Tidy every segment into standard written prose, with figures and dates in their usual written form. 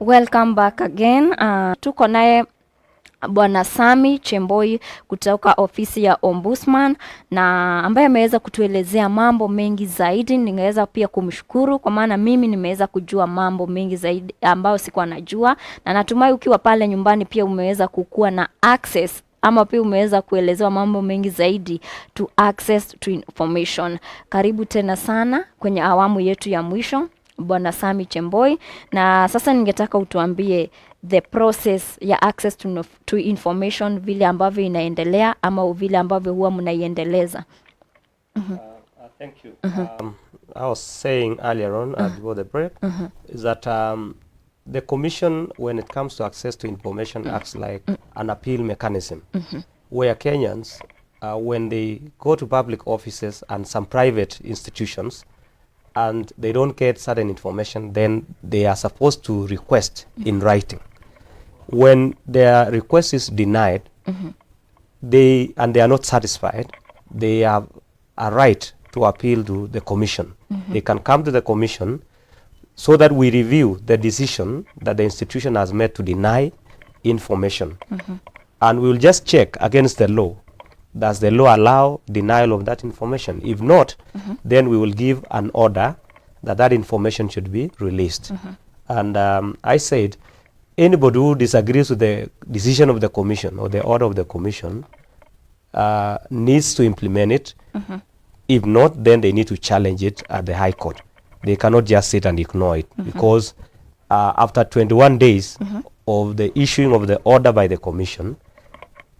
Welcome back again. Tuko naye Bwana Sammy Cheboi kutoka ofisi ya Ombudsman na ambaye ameweza kutuelezea mambo mengi zaidi. Ningeweza pia kumshukuru kwa maana mimi nimeweza kujua mambo mengi zaidi ambayo sikuwa najua, na natumai ukiwa pale nyumbani pia umeweza kukua na access ama pia umeweza kuelezewa mambo mengi zaidi to access to information. Karibu tena sana kwenye awamu yetu ya mwisho Bwana Sammy Cheboi, na sasa ningetaka utuambie the process ya access to information vile ambavyo inaendelea ama vile ambavyo huwa mnaiendeleza. Thank you. I was saying earlier on before the break is that the commission, when it comes to access to information, acts like an appeal mechanism where Kenyans, when they go to public offices and some private institutions and they don't get certain information, then they are supposed to request in writing. When their request is denied, they are not satisfied, they have a right to appeal to the commission. They can come to the commission so that we review the decision that the institution has made to deny information. And we will just check against the law. Does the law allow denial of that information? If not, then we will give an order that that information should be released. And I said, anybody who disagrees with the decision of the commission or the order of the commission needs to implement it. If not, then they need to challenge it at the High Court. They cannot just sit and ignore it because after 21 days of the issuing of the order by the commission,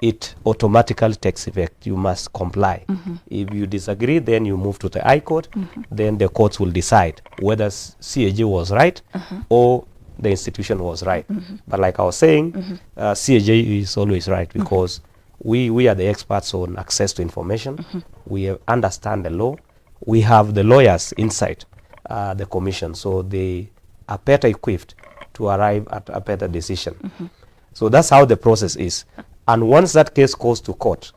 it automatically takes effect. You must comply. If you disagree, then you move to the High Court. Then the courts will decide whether CAJ was right or the institution was right. But like I was saying, CAJ is always right because we are the experts on access to information. We understand the law. We have the lawyers inside the commission, so they are better equipped to arrive at a better decision. So that's how the process is. And once that case goes to court,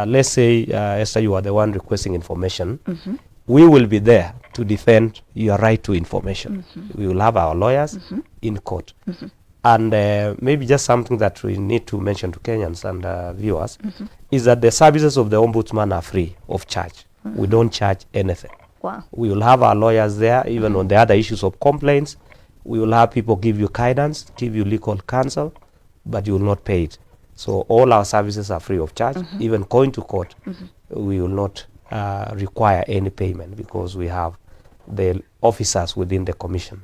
let's say, Esther, you are the one requesting information, we will be there to defend your right to information. We will have our lawyers in court. And maybe just something that we need to mention to Kenyans and viewers is that the services of the Ombudsman are free of charge. We don't charge anything. Wow. We will have our lawyers there, even on the other issues of complaints. We will have people give you guidance, give you legal counsel, but you will not pay it. So all our services are free of charge. Even going to court, we will not require any payment because we have the officers within the commission.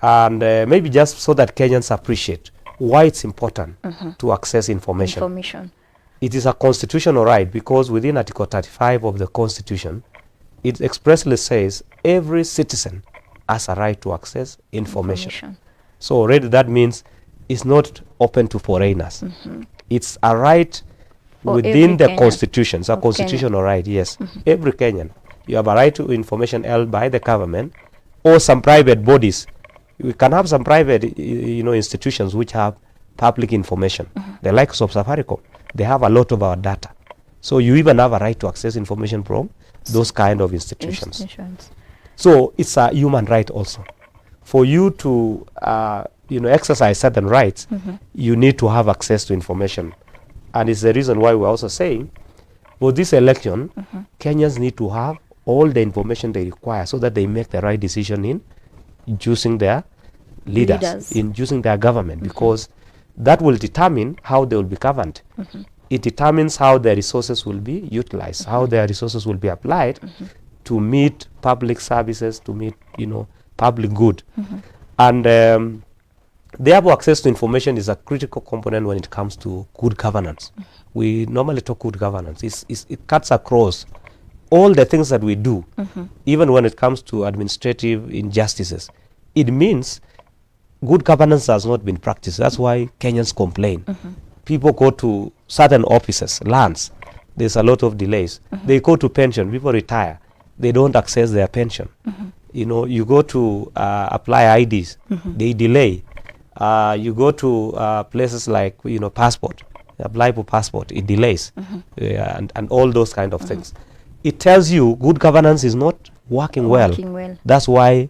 And maybe just so that Kenyans appreciate why it's important to access information. It is a constitutional right because within Article 35 of the Constitution, it expressly says every citizen has a right to access information. So already that means it's not open to foreigners. It's a right within the Constitution. It's a constitutional right, yes. Every Kenyan. You have a right to information held by the government or some private bodies. We can have some private institutions which have public information. The likes of Safaricom, they have a lot of our data. So you even have a right to access information from those kind of institutions. So it's a human right also. For you to exercise certain rights, you need to have access to information. And it's the reason why we're also saying, for this election, Kenyans need to have all the information they require so that they make the right decision in choosing their leaders. In choosing their government, because that will determine how they will be governed. It determines how their resources will be utilized, how their resources will be applied to meet public services, to meet public good. And therefore, access to information is a critical component when it comes to good governance. We normally talk good governance. It cuts across all the things that we do, even when it comes to administrative injustices. It means good governance has not been practiced. That's why Kenyans complain. People go to certain offices, lands, there's a lot of delays. They go to pension, people retire, they don't access their pension. You go to apply IDs, they delay. You go to places like passport, apply for passport, it delays, and all those kind of things. It tells you good governance is not working well. That's why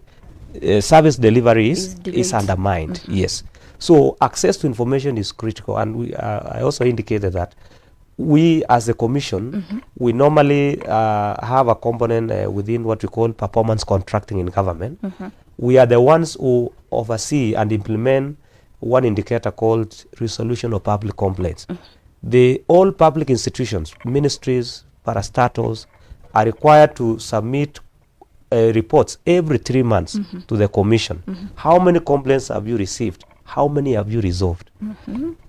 service delivery is delayed. undermined. Yes. So access to information is critical, and we I also indicated that we as a commission, we normally have a component within what we call performance contracting in government. We are the ones who oversee and implement one indicator called resolution of public complaints. All public institutions, ministries, parastatals are required to submit reports every 3 months to the commission. How many complaints have you received? How many have you resolved?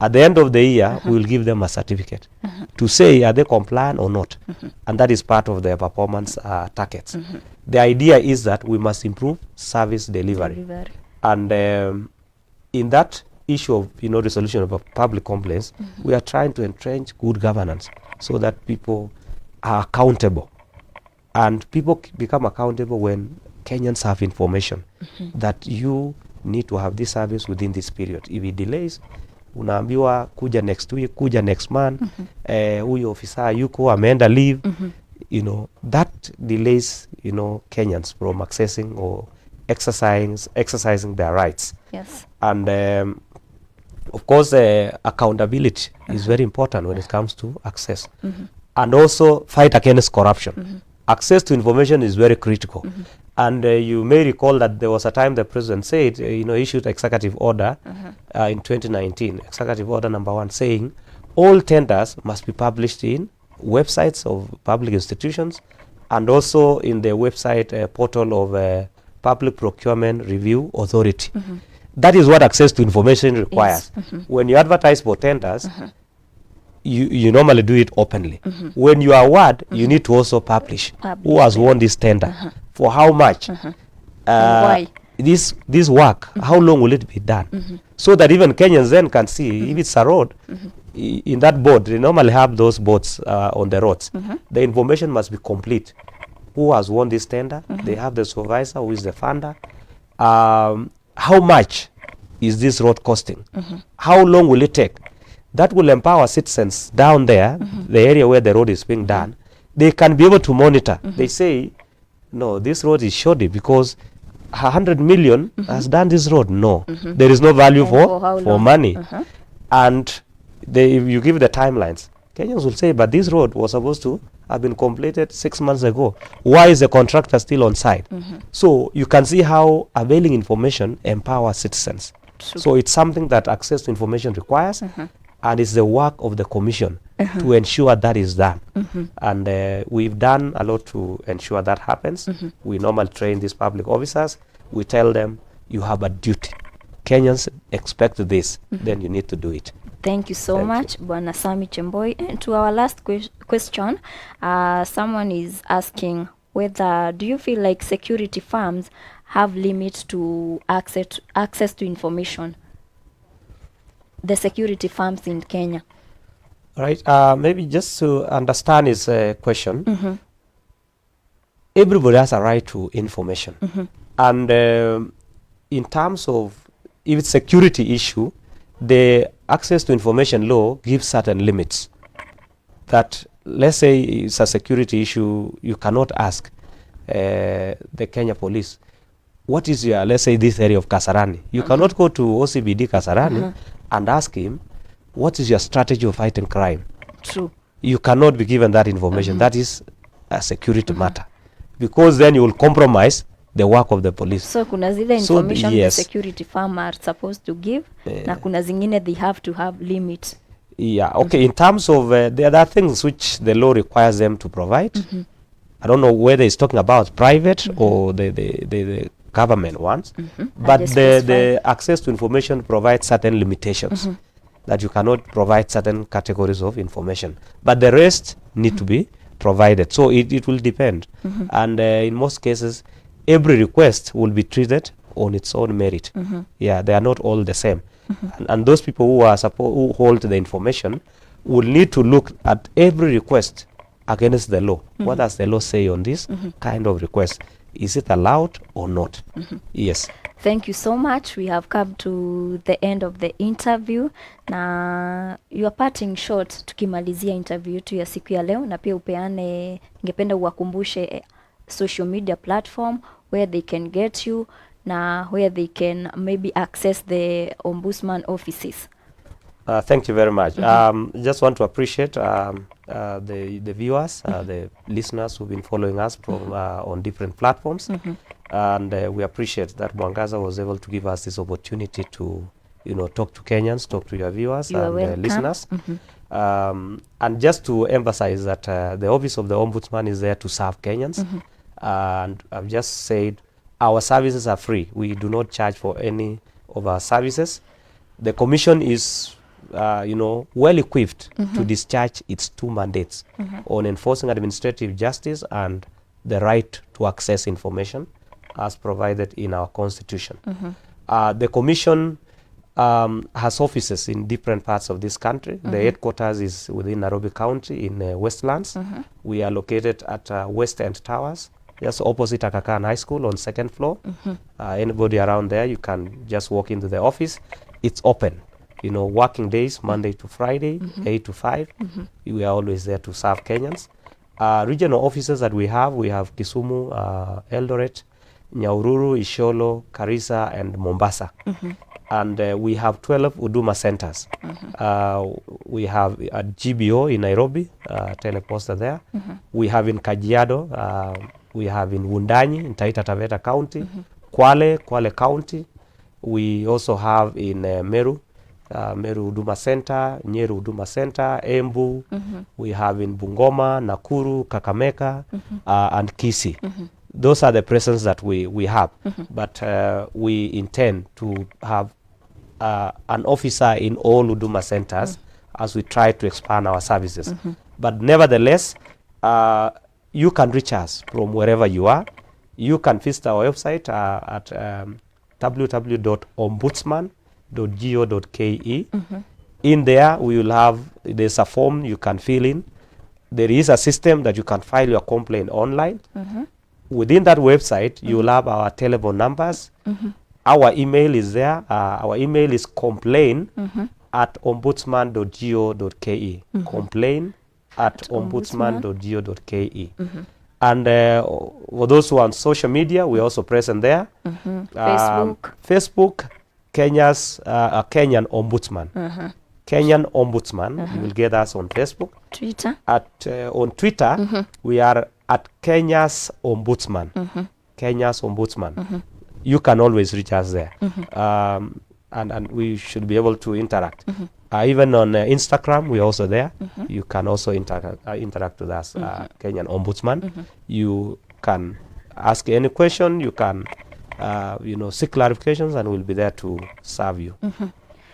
At the end of the year, we will give them a certificate to say are they compliant or not. And that is part of their performance targets. The idea is that we must improve service delivery. And in that issue of resolution of public complaints, we are trying to entrench good governance so that people are accountable. And people become accountable when Kenyans have information that you need to have this service within this period. If it delays, unaambiwa kuja next week, kuja next month, huyo ofisa yuko ameenda leave, that delays, Kenyans from accessing or exercising their rights. Yes. And of course, accountability is very important when it comes to access. And also fight against corruption. Access to information is very critical. And you may recall that there was a time the president said, issued executive order in 2019, executive order number 1, saying all tenders must be published in websites of public institutions and also in the website portal of Public Procurement Review Authority. That is what access to information requires. Yes. When you advertise for tenders, you normally do it openly. When you award, you need to also publish who has won this tender, for how much, why this work, how long will it be done, so that even Kenyans then can see if it's a road. In that board, they normally have those boards on the roads. The information must be complete. Who has won this tender? They have the supervisor, who is the funder. How much is this road costing? How long will it take? That will empower citizens down there, the area where the road is being done. They can be able to monitor. They say, no, this road is shoddy because 100 million has done this road. No, there is no value for money. And if you give the timelines, Kenyans will say, but this road was supposed to have been completed 6 months ago. Why is the contractor still on site? So you can see how availing information empowers citizens. So it's something that access to information requires. And it's the work of the commission to ensure that is done. And we've done a lot to ensure that happens. We normally train these public officers. We tell them, you have a duty. Kenyans expect this, then you need to do it. Thank you so much, Bwana Sammy Cheboi. And to our last question, someone is asking whether, do you feel like security firms have limits to access to information? The security firms in Kenya. Right. Maybe just to understand his question, everybody has a right to information. And in terms of if it's security issue, the access to information law gives certain limits. That, let's say it's a security issue, you cannot ask the Kenya police, what is your, let's say this area of Kasarani. You cannot go to OCBD Kasarani and ask him, what is your strategy of fighting crime? True. You cannot be given that information. That is a security matter. Because then you will compromise the work of the police. So kuna zile information the security firm are supposed to give, na kuna zingine they have to have limits. Yeah, okay. In terms of, there are things which the law requires them to provide. I don't know whether it's talking about private or the government ones, but the access to information provides certain limitations that you cannot provide certain categories of information, but the rest need to be provided. So it will depend, and in most cases, every request will be treated on its own merit. Yeah, they are not all the same, and those people who hold the information will need to look at every request against the law. What does the law say on this kind of request? Is it allowed or not? Yes. Thank you so much. We have come to the end of the interview. Na you are parting short tukimalizia interview yetu ya siku ya leo, na pia upeane, ningependa uwakumbushe social media platform where they can get you na where they can maybe access the ombudsman offices. Thank you very much. Just want to appreciate the viewers, the listeners who've been following us from on different platforms, and we appreciate that Mwangaza was able to give us this opportunity to, talk to Kenyans, talk to your viewers and listeners. And just to emphasize that the office of the Ombudsman is there to serve Kenyans, and I've just said our services are free. We do not charge for any of our services. The Commission is well equipped to discharge its two mandates on enforcing administrative justice and the right to access information as provided in our Constitution. The Commission has offices in different parts of this country. The headquarters is within Nairobi County in Westlands. We are located at West End Towers, just opposite Aga Khan High School on second floor. Anybody around there, you can just walk into the office. It's open. Working days, Monday to Friday, 8 to 5. We are always there to serve Kenyans. Regional offices that we have Kisumu, Eldoret, Nyahururu, Isiolo, Garissa, and Mombasa. And we have 12 Huduma centers. We have a GBO in Nairobi, teleposter there. We have in Kajiado, we have in Wundanyi, in Taita Taveta County, Kwale County. We also have in Meru, Meru Huduma Center, Nyeru Huduma Center, Embu. We have in Bungoma, Nakuru, Kakamega, and Kisii. Those are the presence that we have. But we intend to have an officer in all Huduma centers as we try to expand our services. But nevertheless, you can reach us from wherever you are. You can visit our website at www.ombudsman.go.ke. In there, there's a form you can fill in. There is a system that you can file your complaint online. Within that website, you will have our telephone numbers. Our email is there. Our email is complain@ombudsman.go.ke. Complain@ombudsman.go.ke. And for those who are on social media, we're also present there. Facebook, Kenyan Ombudsman. Kenyan Ombudsman. You will get us on Facebook. Twitter. On Twitter, we are at Kenya's Ombudsman. Kenya's Ombudsman. You can always reach us there. And we should be able to interact. Even on Instagram, we're also there. You can also interact with us, Kenyan Ombudsman. You can ask any question. You can, seek clarifications, and we'll be there to serve you.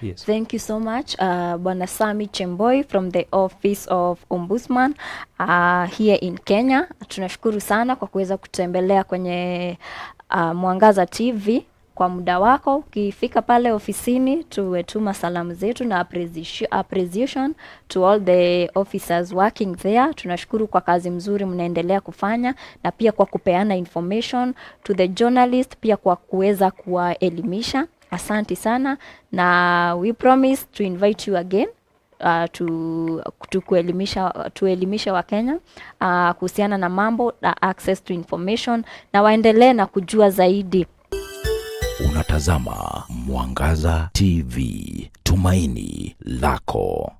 Yes. Thank you so much, Bwana Sammy Cheboi from the Office of Ombudsman here in Kenya. Tunashukuru sana kwa kuweza kutembelea kwenye Mwangaza TV kwa muda wako. Ukifika pale ofisini, tuwetuma salamu zetu na appreciation to all the officers working there. Tunashukuru kwa kazi mzuri mnaendelea kufanya, na pia kwa kupeana information to the journalist, pia kwa kuweza kuwaelimisha. Asante sana, na we promise to invite you again tuelimisha wa Kenya kuhusiana na mambo na access to information, na waendelee na kujua zaidi. Unatazama Mwangaza TV, tumaini lako.